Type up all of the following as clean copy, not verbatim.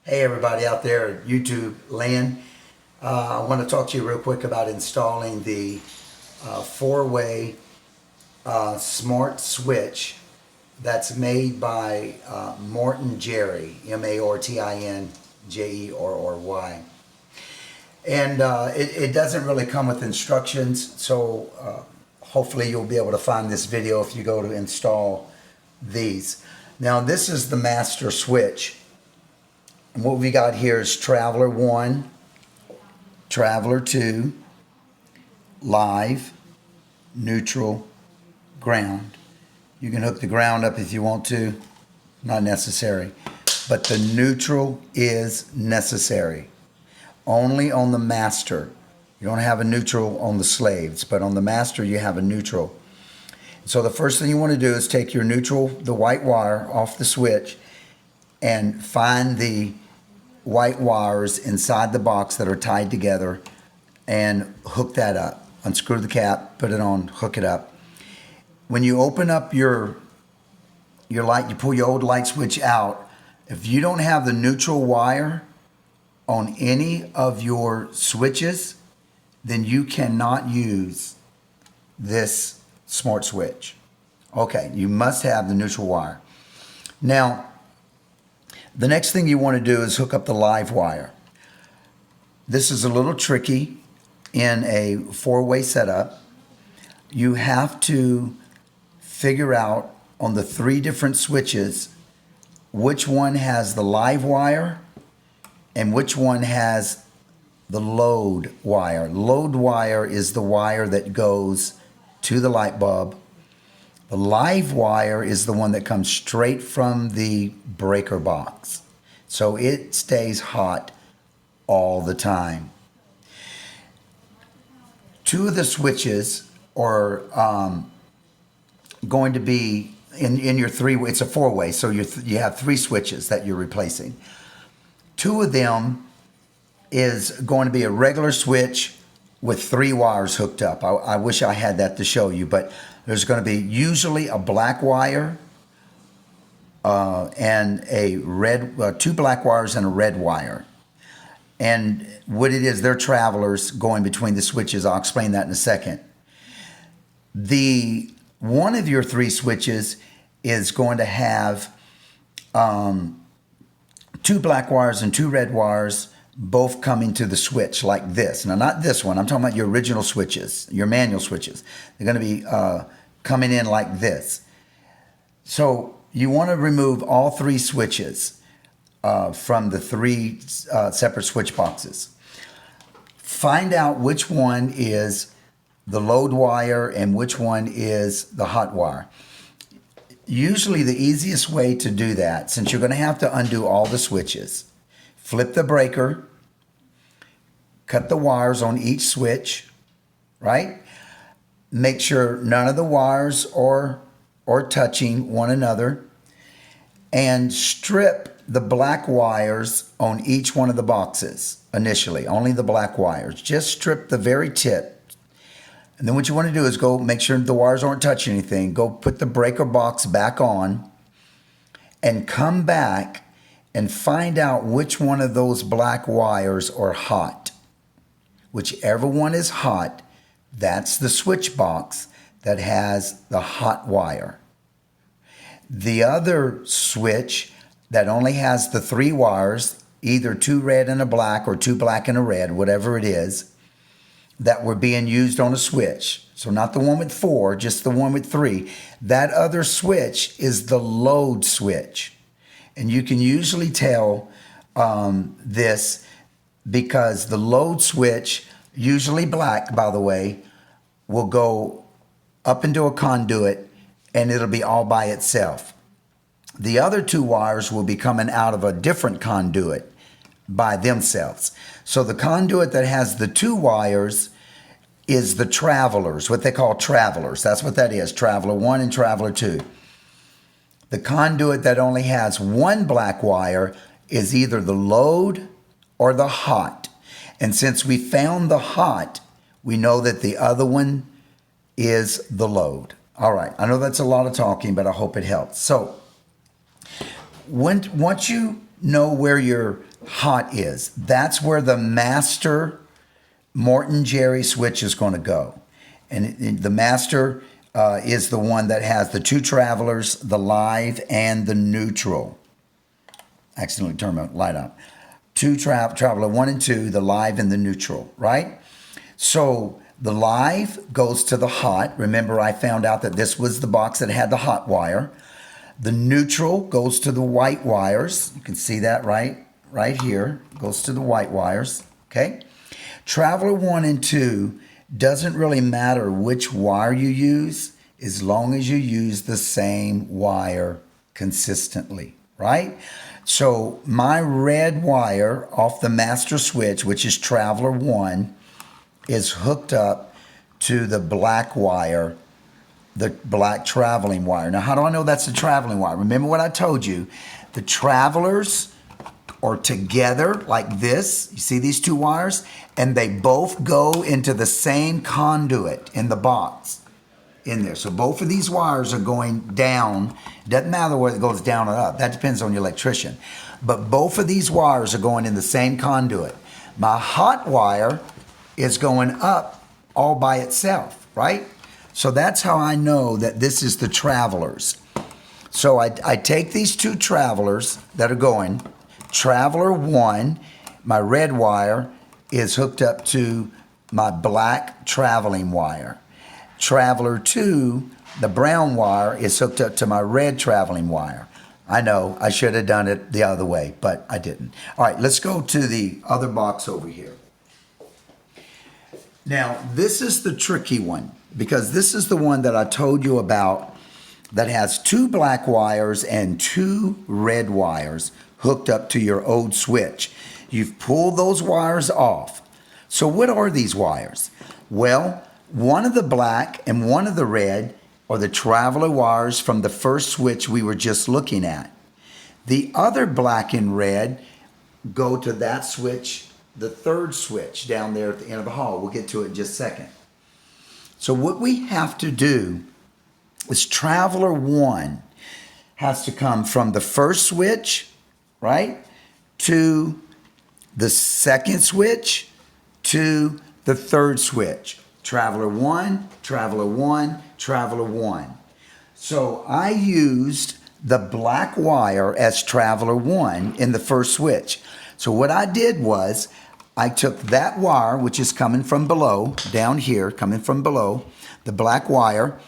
Hey everybody out there at YouTube land. I want to talk to you real quick about installing the four-way smart switch that's made by Morton Jerry, Mortinjey. And it doesn't really come with instructions, so hopefully you'll be able to find this video if you go to install these. Now this is the master switch. And what we got here is Traveler 1, Traveler 2, live, neutral, ground. You can hook the ground up if you want to, not necessary. But the neutral is necessary. Only on the master. You don't have a neutral on the slaves, but on the master you have a neutral. So the first thing you want to do is take your neutral, the white wire, off the switch and find the white wires inside the box that are tied together and hook that up. Unscrew the cap, put it on, hook it up. When you open up your light, you pull your old light switch out. If you don't have the neutral wire on any of your switches, then you cannot use this smart switch. Okay, you must have the neutral wire. Now, the next thing you want to do is hook up the live wire. This is a little tricky in a four-way setup. You have to figure out on the three different switches which one has the live wire and which one has the load wire. Load wire is the wire that goes to the light bulb. The live wire is the one that comes straight from the breaker box. So it stays hot all the time. Two of the switches are going to be in your three, it's a four-way, so you have three switches that you're replacing. Two of them is going to be a regular switch with three wires hooked up. I wish I had that to show you, but there's going to be usually a black wire and a red, two black wires and a red wire. And what it is, they're travelers going between the switches. I'll explain that in a second. The one of your three switches is going to have two black wires and two red wires both coming to the switch like this. Now, not this one. I'm talking about your original switches, your manual switches. They're going to be coming in like this. So you want to remove all three switches from the three separate switch boxes. Find out which one is the load wire and which one is the hot wire. Usually the easiest way to do that, since you're going to have to undo all the switches, flip the breaker, cut the wires on each switch, right? Make sure none of the wires are touching one another, and strip the black wires on each one of the boxes initially, only the black wires. Just strip the very tip. And then what you want to do is go make sure the wires aren't touching anything. Go put the breaker box back on and come back and find out which one of those black wires are hot. Whichever one is hot, that's the switch box that has the hot wire. The other switch that only has the three wires, either two red and a black or two black and a red, whatever it is, that were being used on a switch. So not the one with four, just the one with three. That other switch is the load switch. And you can usually tell this because the load switch, usually black, by the way, will go up into a conduit and it'll be all by itself. The other two wires will be coming out of a different conduit by themselves. So the conduit that has the two wires is the travelers, what they call travelers. That's what that is, Traveler 1 and Traveler 2. The conduit that only has one black wire is either the load or the hot. And since we found the hot, we know that the other one is the load. All right, I know that's a lot of talking, but I hope it helps. So once you know where your hot is. That's where the master Morton Jerry switch is going to go. And the master is the one that has the two travelers, the live and the neutral. Accidentally turned my light on. Two traveler 1 and 2, the live and the neutral, right? So the live goes to the hot. Remember, I found out that this was the box that had the hot wire. The neutral goes to the white wires. You can see that right here. Goes to the white wires, okay? Traveler 1 and 2 doesn't really matter which wire you use as long as you use the same wire consistently, right? So my red wire off the master switch, which is Traveler 1, is hooked up to the black wire, the black traveling wire. Now, how do I know that's the traveling wire? Remember what I told you. The travelers are together like this. You see these two wires? And they both go into the same conduit in the box in there. So both of these wires are going down. Doesn't matter whether it goes down or up. That depends on your electrician. But both of these wires are going in the same conduit. My hot wire is going up all by itself, right? So that's how I know that this is the travelers. So I take these two travelers that are going. Traveler 1, my red wire, is hooked up to my black traveling wire. Traveler 2, the brown wire, is hooked up to my red traveling wire. I know I should have done it the other way, but I didn't. All right, let's go to the other box over here. Now, this is the tricky one because this is the one that I told you about that has two black wires and two red wires hooked up to your old switch. You've pulled those wires off. So what are these wires? Well, one of the black and one of the red are the traveler wires from the first switch we were just looking at. The other black and red go to that switch, the third switch down there at the end of the hall. We'll get to it in just a second. So what we have to do is traveler 1 has to come from the first switch, right, to the second switch to the third switch. Traveler 1, traveler 1, traveler 1. So I used the black wire as traveler 1 in the first switch. So what I did was I took that wire, which is coming from below, down here, coming from below, the black wire,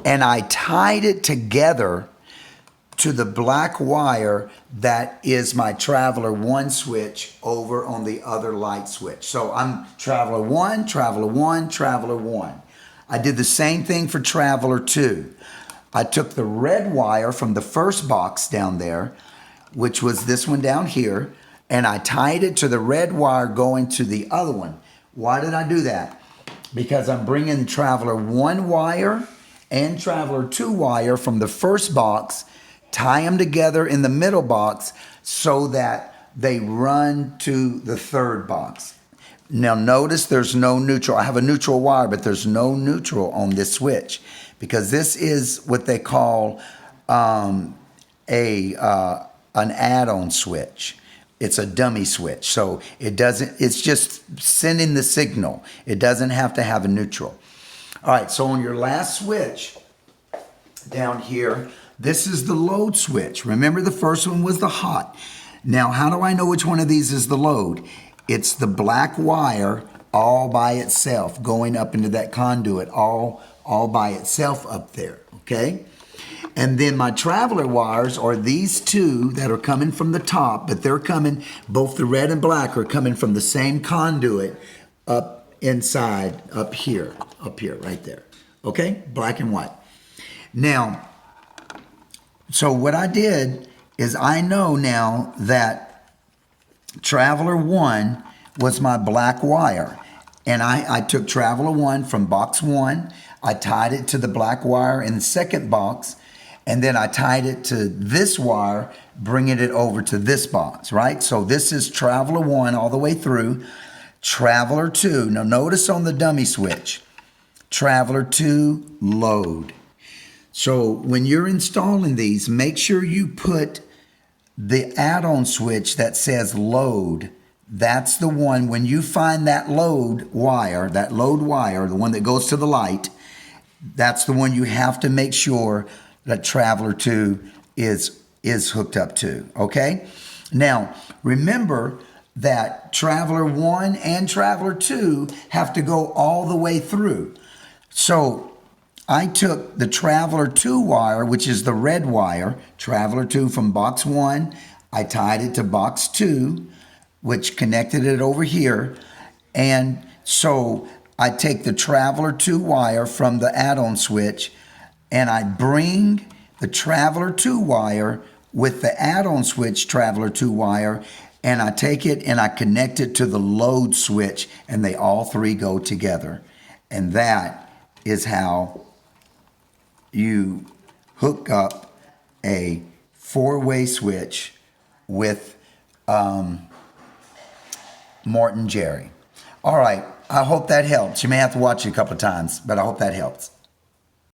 and I tied it together to the black wire that is my traveler 1 switch over on the other light switch. So I'm traveler 1, traveler 1, traveler 1. I did the same thing for traveler 2. I took the red wire from the first box down there, which was this one down here, and I tied it to the red wire going to the other one. Why did I do that? Because I'm bringing traveler 1 wire and traveler 2 wire from the first box, tie them together in the middle box so that they run to the third box. Now notice there's no neutral. I have a neutral wire, but there's no neutral on this switch because this is what they call an add-on switch. It's a dummy switch. So it's just sending the signal. It doesn't have to have a neutral. All right, so on your last switch down here, this is the load switch. Remember the first one was the hot. Now, how do I know which one of these is the load? It's the black wire all by itself going up into that conduit all by itself up there, okay? And then my traveler wires are these two that are coming from the top, but they're coming, both the red and black are coming from the same conduit up inside, up here, right there. Okay? Black and white. Now, so what I did is I know now that traveler 1 was my black wire. And I took traveler 1 from box 1. I tied it to the black wire in the second box. And then I tied it to this wire, bringing it over to this box, right? So this is traveler 1 all the way through. Traveler 2, now notice on the dummy switch, traveler 2, load. So when you're installing these, make sure you put The add-on switch that says load, that's the one, when you find that load wire, the one that goes to the light, that's the one you have to make sure that Traveler 2 is hooked up to, okay? Now, remember that Traveler 1 and Traveler 2 have to go all the way through. So I took the Traveler 2 wire, which is the red wire, Traveler 2 from box 1. I tied it to box 2, which connected it over here. And so I take the Traveler 2 wire from the add-on switch, and I bring the Traveler 2 wire with the add-on switch Traveler 2 wire, and I take it and I connect it to the load switch, and they all three go together. And that is how you hook up a four-way switch with Morton Jerry. All right, I hope that helps. You may have to watch it a couple of times, but I hope that helps.